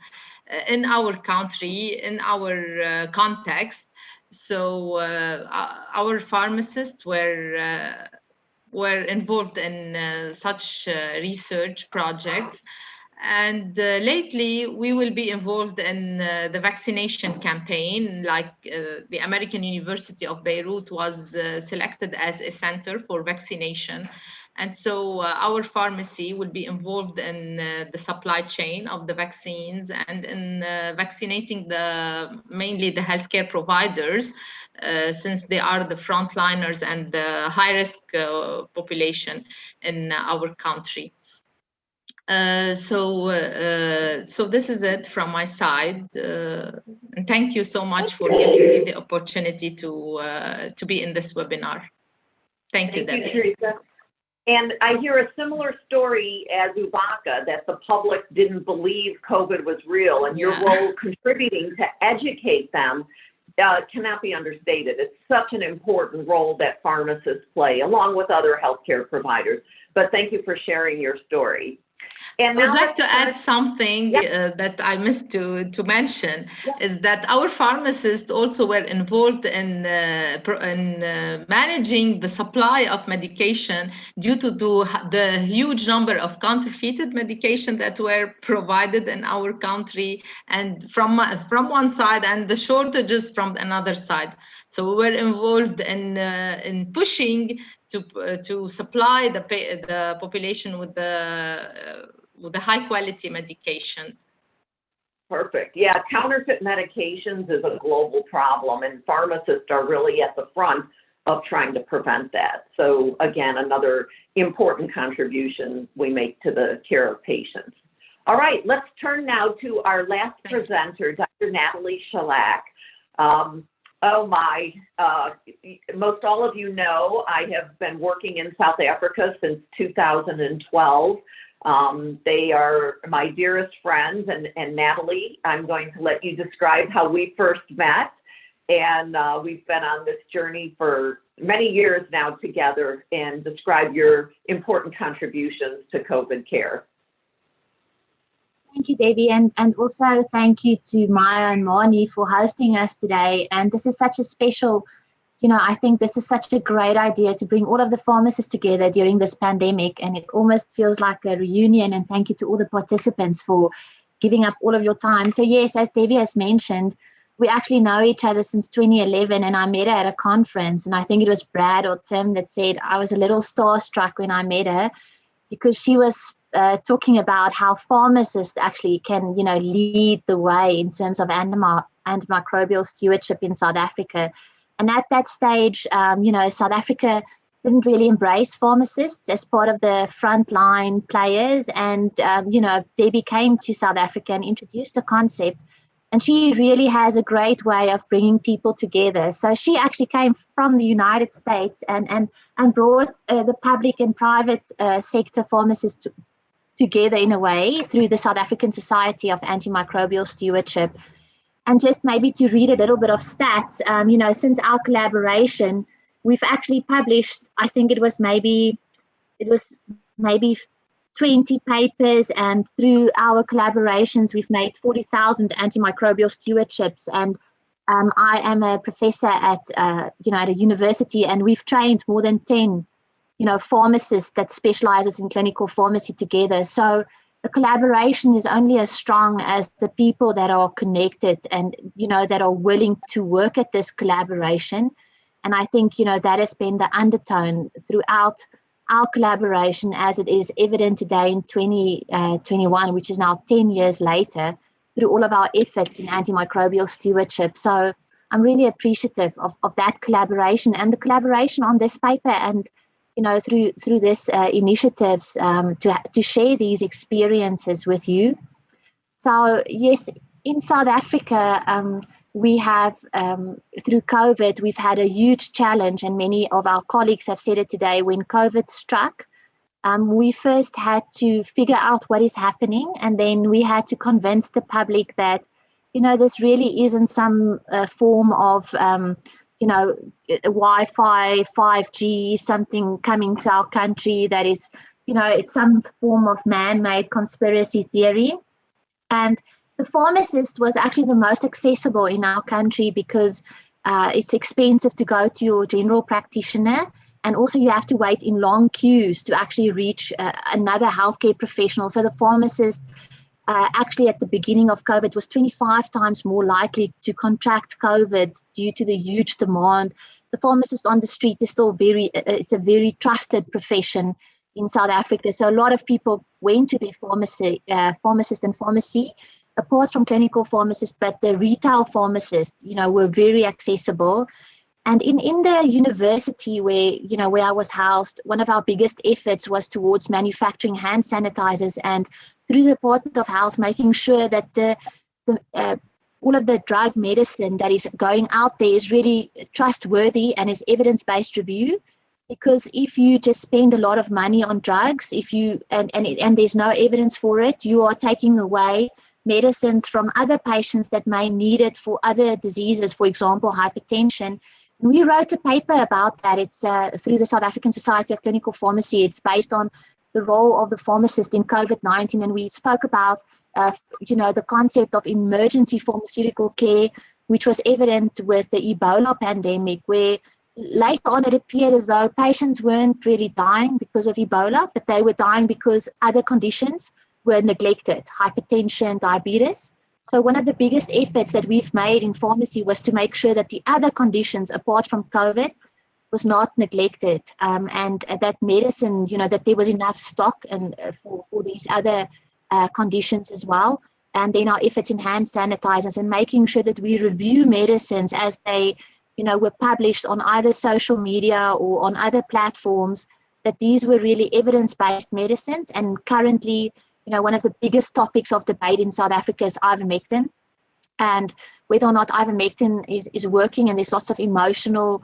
Speaker 8: in our country, in our context. So our pharmacists were involved in such research projects. And lately, we will be involved in the vaccination campaign. Like the American University of Beirut was selected as a center for vaccination. And so our pharmacy will be involved in the supply chain of the vaccines and in vaccinating mainly the healthcare providers, since they are the frontliners and the high-risk population in our country. So this is it from my side, and thank you so much for giving me the opportunity to be in this webinar. Thank you, Debbie.
Speaker 1: Therese. And I hear a similar story as Ubaka, that the public didn't believe COVID was real, and your role contributing to educate them cannot be understated. It's such an important role that pharmacists play, along with other healthcare providers. But thank you for sharing your story. And
Speaker 8: I would like to add something that I missed to mention, is that our pharmacists also were involved in managing the supply of medication due to the huge number of counterfeited medication that were provided in our country, and from one side, and the shortages from another side. So we were involved in pushing to supply the population with the high quality medication.
Speaker 1: Perfect. Yeah, counterfeit medications is a global problem, and pharmacists are really at the front of trying to prevent that. So again, another important contribution we make to the care of patients. All right, let's turn now to our last presenter, Dr. Natalie Schellack. Most all of you know I have been working in South Africa since 2012. They are my dearest friends, and Natalie, I'm going to let you describe how we first met And we've been on this journey for many years now together, and describe your important contributions to COVID care.
Speaker 9: Thank you, Debbie, and also thank you to Maya and Marnie for hosting us today. And this is such a special, I think this is such a great idea to bring all of the pharmacists together during this pandemic, and it almost feels like a reunion. And thank you to all the participants for giving up all of your time. So yes, as Debbie has mentioned, we actually know each other since 2011, and I met her at a conference, and I think it was Brad or Tim that said I was a little starstruck when I met her, because she was talking about how pharmacists actually can, lead the way in terms of antimicrobial stewardship in South Africa. And at that stage, South Africa didn't really embrace pharmacists as part of the frontline players. And, Debbie came to South Africa and introduced the concept. And she really has a great way of bringing people together. So she actually came from the United States and brought the public and private sector pharmacists together in a way through the South African Society of Antimicrobial Stewardship. And just maybe to read a little bit of stats, since our collaboration, we've actually published, I think it was maybe 20 papers, and through our collaborations, we've made 40,000 antimicrobial stewardships. And I am a professor at a university, and we've trained more than 10, pharmacists that specializes in clinical pharmacy together. So the collaboration is only as strong as the people that are connected and, that are willing to work at this collaboration. And I think, that has been the undertone throughout our collaboration, as it is evident today in 2021, which is now 10 years later, through all of our efforts in antimicrobial stewardship. So I'm really appreciative of that collaboration and the collaboration on this paper, and through this initiatives to share these experiences with you. So yes, in South Africa, we have, through COVID, we've had a huge challenge, and many of our colleagues have said it today. When COVID struck, we first had to figure out what is happening, and then we had to convince the public that, this really isn't some form of, Wi-Fi, 5G, something coming to our country that is, it's some form of man-made conspiracy theory. And the pharmacist was actually the most accessible in our country, because it's expensive to go to your general practitioner, and also you have to wait in long queues to actually reach another healthcare professional. So the pharmacist actually at the beginning of COVID was 25 times more likely to contract COVID due to the huge demand. The pharmacist on the street is still it's a very trusted profession in South Africa. So a lot of people went to their pharmacist and pharmacy, apart from clinical pharmacists, but the retail pharmacists, were very accessible. And in the university where I was housed, one of our biggest efforts was towards manufacturing hand sanitizers, and through the Department of Health, making sure that all of the drug medicine that is going out there is really trustworthy and is evidence-based review. Because if you just spend a lot of money on drugs, and there's no evidence for it, you are taking away medicines from other patients that may need it for other diseases, for example, hypertension. And we wrote a paper about that. It's through the South African Society of Clinical Pharmacy. It's based on the role of the pharmacist in COVID-19. And we spoke about, the concept of emergency pharmaceutical care, which was evident with the Ebola pandemic, where later on it appeared as though patients weren't really dying because of Ebola, but they were dying because other conditions were neglected, hypertension, diabetes. So one of the biggest efforts that we've made in pharmacy was to make sure that the other conditions apart from COVID was not neglected, and that medicine, that there was enough stock and for these other conditions as well. And then our efforts in hand sanitizers and making sure that we review medicines as they, were published on either social media or on other platforms, that these were really evidence-based medicines. And currently, one of the biggest topics of debate in South Africa is ivermectin, and whether or not ivermectin is working, and there's lots of emotional,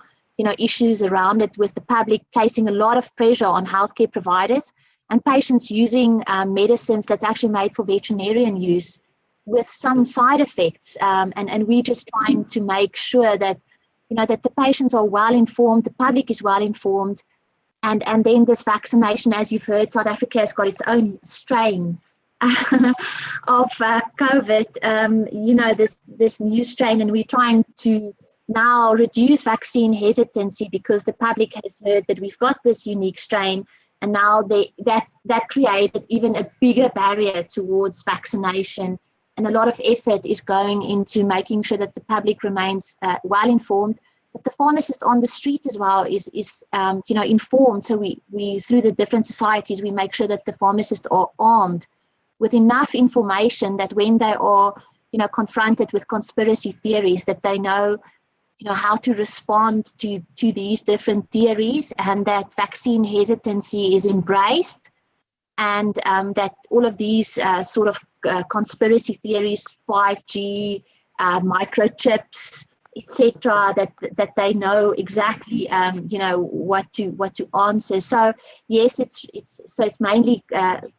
Speaker 9: issues around it, with the public placing a lot of pressure on healthcare providers and patients using medicines that's actually made for veterinarian use. with some side effects, and we're just trying to make sure that, you know, that the patients are well informed, the public is well informed, and then this vaccination, as you've heard, South Africa has got its own strain of COVID, you know, this new strain, and we're trying to now reduce vaccine hesitancy because the public has heard that we've got this unique strain, and now that created even a bigger barrier towards vaccination. And a lot of effort is going into making sure that the public remains well informed, but the pharmacist on the street as well is you know, informed. So we through the different societies, we make sure that the pharmacists are armed with enough information that when they are, you know, confronted with conspiracy theories, that they know, you know, how to respond to these different theories, and that vaccine hesitancy is embraced, and that all of these sort of conspiracy theories, 5G, microchips, etc., that they know exactly, you know, what to answer. So yes, it's mainly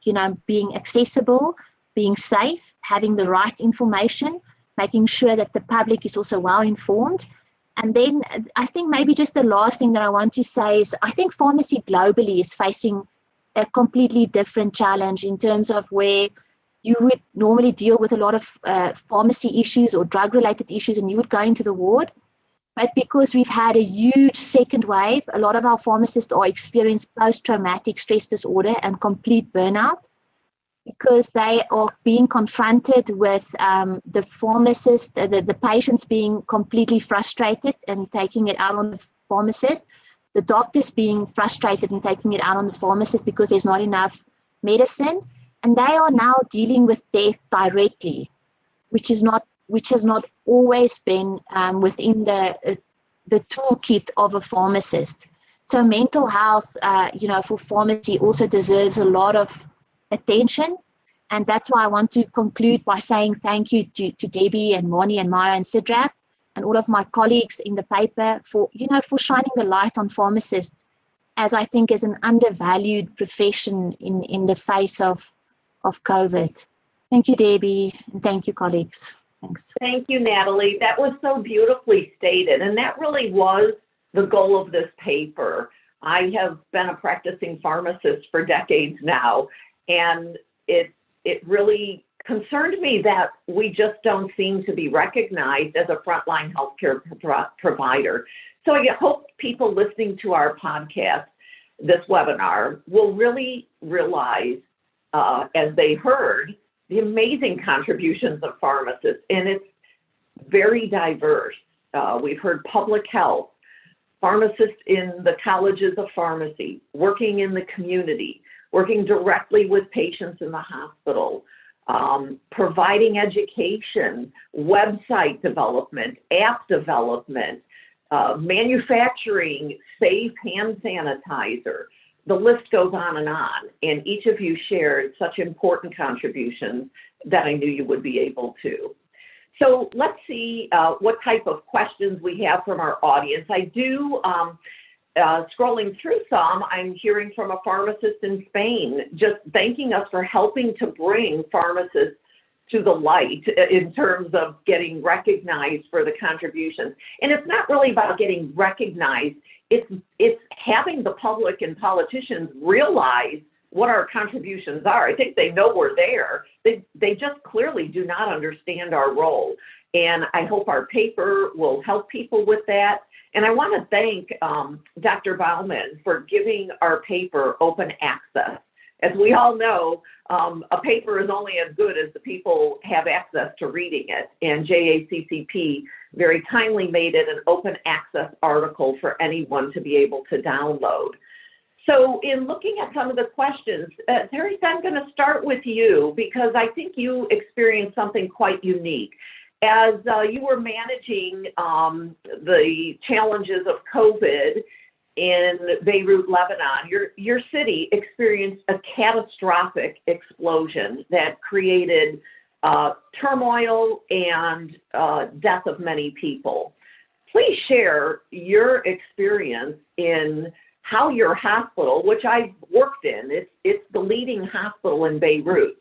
Speaker 9: you know, being accessible, being safe, having the right information, making sure that the public is also well informed. And then I think maybe just the last thing that I want to say is I think pharmacy globally is facing a completely different challenge in terms of where you would normally deal with a lot of pharmacy issues or drug-related issues, and you would go into the ward. But because we've had a huge second wave, a lot of our pharmacists are experiencing post-traumatic stress disorder and complete burnout, because they are being confronted with the pharmacist, the patients being completely frustrated and taking it out on the pharmacist, the doctors being frustrated and taking it out on the pharmacist because there's not enough medicine. And they are now dealing with death directly, which has not always been within the toolkit of a pharmacist. So mental health, you know, for pharmacy also deserves a lot of attention. And that's why I want to conclude by saying thank you to Debbie and Moni and Maya and CIDRAP and all of my colleagues in the paper for, you know, for shining the light on pharmacists, as I think is an undervalued profession in the face of COVID. Thank you, Debbie, and thank you, colleagues. Thanks.
Speaker 1: Thank you, Natalie. That was so beautifully stated, and that really was the goal of this paper. I have been a practicing pharmacist for decades now, and it really concerned me that we just don't seem to be recognized as a frontline healthcare provider. So I hope people listening to our podcast, this webinar, will really realize, as they heard, the amazing contributions of pharmacists, and it's very diverse. We've heard public health, pharmacists in the colleges of pharmacy, working in the community, working directly with patients in the hospital, providing education, website development, app development, manufacturing safe hand sanitizer. The list goes on, and each of you shared such important contributions that I knew you would be able to. So let's see what type of questions we have from our audience. I do, scrolling through some, I'm hearing from a pharmacist in Spain, just thanking us for helping to bring pharmacists to the light in terms of getting recognized for the contributions. And it's not really about getting recognized, it's having the public and politicians realize what our contributions are. I think they know we're there. They just clearly do not understand our role. And I hope our paper will help people with that. And I want to thank Dr. Baumann for giving our paper open access. As we all know, a paper is only as good as the people have access to reading it. And ACPR very kindly made it an open access article for anyone to be able to download. So in looking at some of the questions, Therese, I'm going to start with you because I think you experienced something quite unique. As you were managing the challenges of COVID in Beirut, Lebanon, your city experienced a catastrophic explosion that created turmoil and death of many people. Please share your experience in how your hospital, which I've worked in, it's the leading hospital in Beirut,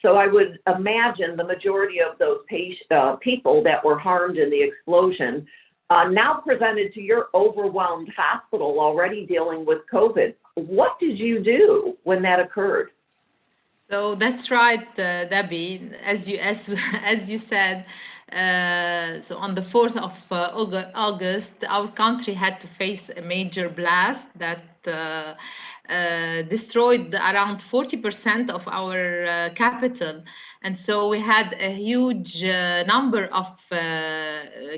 Speaker 1: So I would imagine the majority of those people that were harmed in the explosion now presented to your overwhelmed hospital already dealing with COVID. What did you do when that occurred?
Speaker 8: So that's right, Debbie. As you said, so on the 4th of August, our country had to face a major blast that destroyed around 40% of our capital. And so we had a huge number of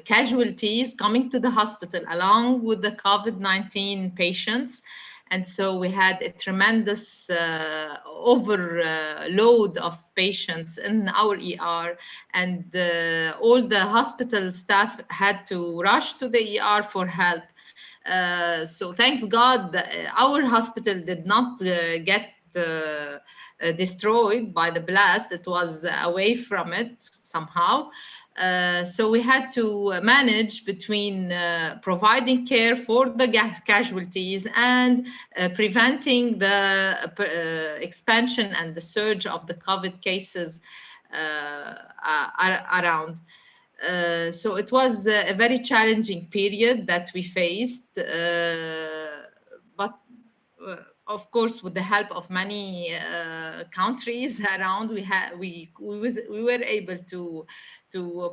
Speaker 8: casualties coming to the hospital along with the COVID-19 patients. And so we had a tremendous overload of patients in our ER, and all the hospital staff had to rush to the ER for help. So thanks God, our hospital did not get destroyed by the blast. It was away from it somehow. So we had to manage between providing care for the casualties and preventing the expansion and the surge of the COVID cases around. So it was a very challenging period that we faced, but of course, with the help of many countries around, we were able to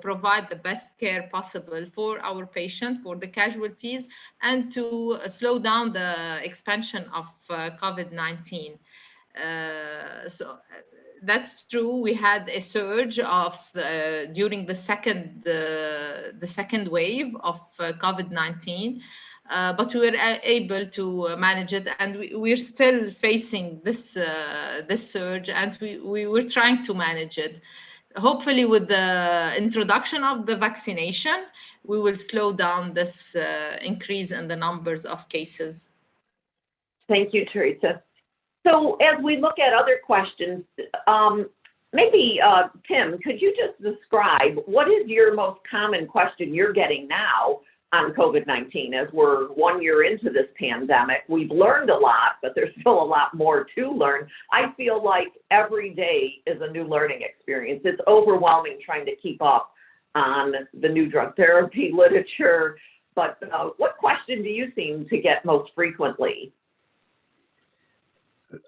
Speaker 8: provide the best care possible for our patient, for the casualties, and to slow down the expansion of COVID-19. So that's true. We had a surge of during the second wave of COVID-19. But we were able to manage it, and we're still facing this surge, and we were trying to manage it. Hopefully, with the introduction of the vaccination, we will slow down this increase in the numbers of cases.
Speaker 1: Thank you, Therese. So as we look at other questions, maybe Tim, could you just describe what is your most common question you're getting now on COVID-19? As we're 1 year into this pandemic, we've learned a lot, but there's still a lot more to learn. I feel like every day is a new learning experience. It's overwhelming trying to keep up on the new drug therapy literature. But what question do you seem to get most frequently?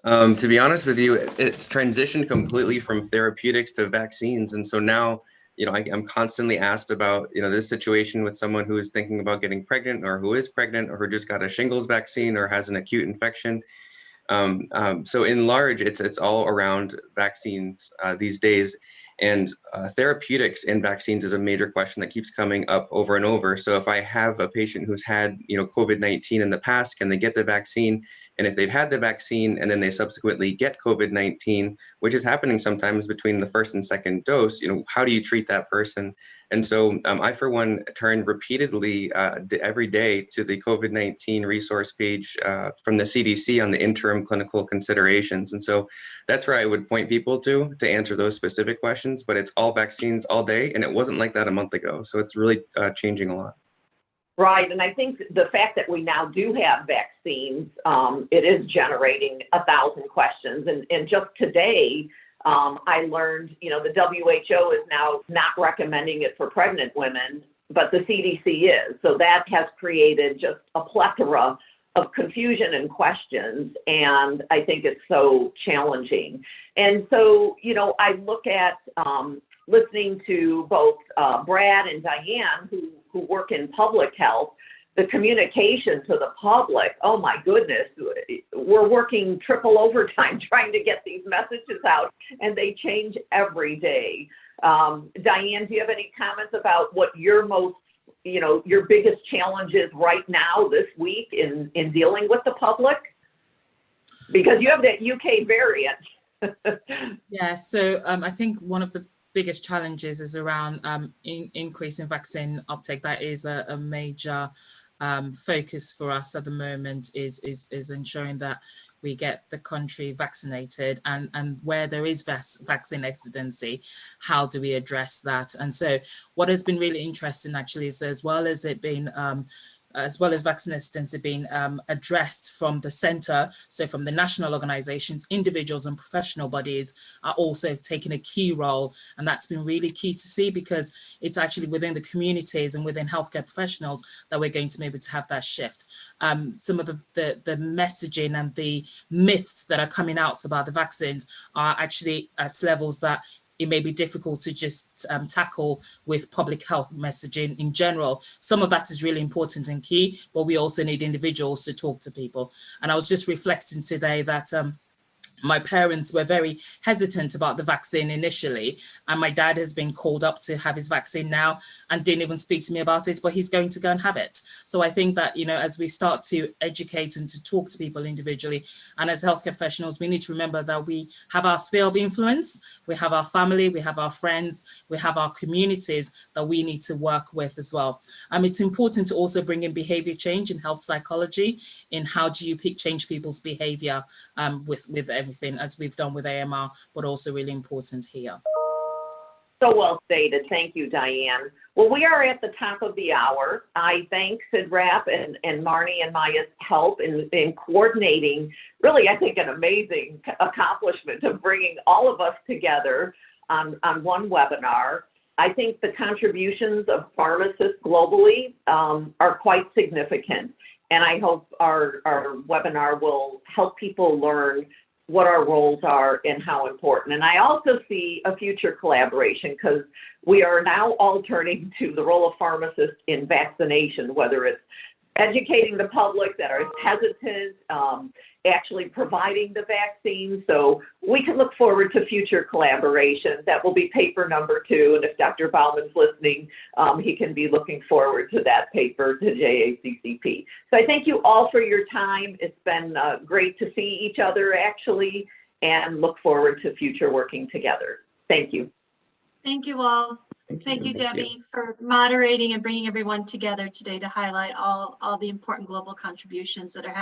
Speaker 7: To be honest with you, it's transitioned completely from therapeutics to vaccines. And so now, I'm constantly asked about, this situation with someone who is thinking about getting pregnant, or who is pregnant, or who just got a shingles vaccine, or has an acute infection. So in large, it's all around vaccines these days. And therapeutics in vaccines is a major question that keeps coming up over and over. So if I have a patient who's had, COVID-19 in the past, can they get the vaccine? And if they've had the vaccine and then they subsequently get COVID-19, which is happening sometimes between the first and second dose, how do you treat that person? And so I, for one, turn repeatedly every day to the COVID-19 resource page from the CDC on the interim clinical considerations. And so that's where I would point people to answer those specific questions, but it's all vaccines all day. And it wasn't like that a month ago. So it's really changing a lot.
Speaker 1: Right, and I think the fact that we now do have vaccines, it is generating 1,000 questions. And just today, I learned, the WHO is now not recommending it for pregnant women, but the CDC is. So that has created just a plethora of confusion and questions, and I think it's so challenging. And so, I look at listening to both Brad and Diane, who work in public health, the communication to the public, oh my goodness, we're working triple overtime trying to get these messages out, and they change every day. Diane, do you have any comments about what your most, your biggest challenges right now this week in dealing with the public? Because you have that UK variant.
Speaker 3: Yeah, so I think one of the biggest challenges is around increase in vaccine uptake. That is a major focus for us at the moment, is ensuring that we get the country vaccinated, and where there is vaccine hesitancy, how do we address that? And so what has been really interesting actually is, as well as it being as well as vaccine hesitancy being addressed from the center, so from the national organizations, individuals and professional bodies are also taking a key role. And that's been really key to see, because it's actually within the communities and within healthcare professionals that we're going to be able to have that shift. Some of the messaging and the myths that are coming out about the vaccines are actually at levels that it may be difficult to just tackle with public health messaging in general. Some of that is really important and key, but we also need individuals to talk to people. And I was just reflecting today that my parents were very hesitant about the vaccine initially, and my dad has been called up to have his vaccine now and didn't even speak to me about it, but he's going to go and have it. So I think that, you know, as we start to educate and to talk to people individually, and as healthcare professionals, we need to remember that we have our sphere of influence, we have our family, we have our friends, we have our communities that we need to work with as well. It's important to also bring in behavior change in health psychology, in how do you change people's behavior with everything, as we've done with AMR, but also really important here.
Speaker 1: So well stated. Thank you, Diane. Well, we are at the top of the hour. I thank CIDRAP and Marnie and Maya's help in coordinating, really, I think, an amazing accomplishment of bringing all of us together on one webinar. I think the contributions of pharmacists globally are quite significant. And I hope our webinar will help people learn what our roles are and how important. And I also see a future collaboration, because we are now all turning to the role of pharmacists in vaccination, whether it's educating the public that are hesitant, actually providing the vaccine. So we can look forward to future collaboration. That will be paper number 2. And if Dr. Bauman's listening, he can be looking forward to that paper, to JACCP. So I thank you all for your time. It's been great to see each other actually, and look forward to future working together. Thank you.
Speaker 2: Thank you all. Thank you, Debbie, for moderating and bringing everyone together today to highlight all the important global contributions that are happening.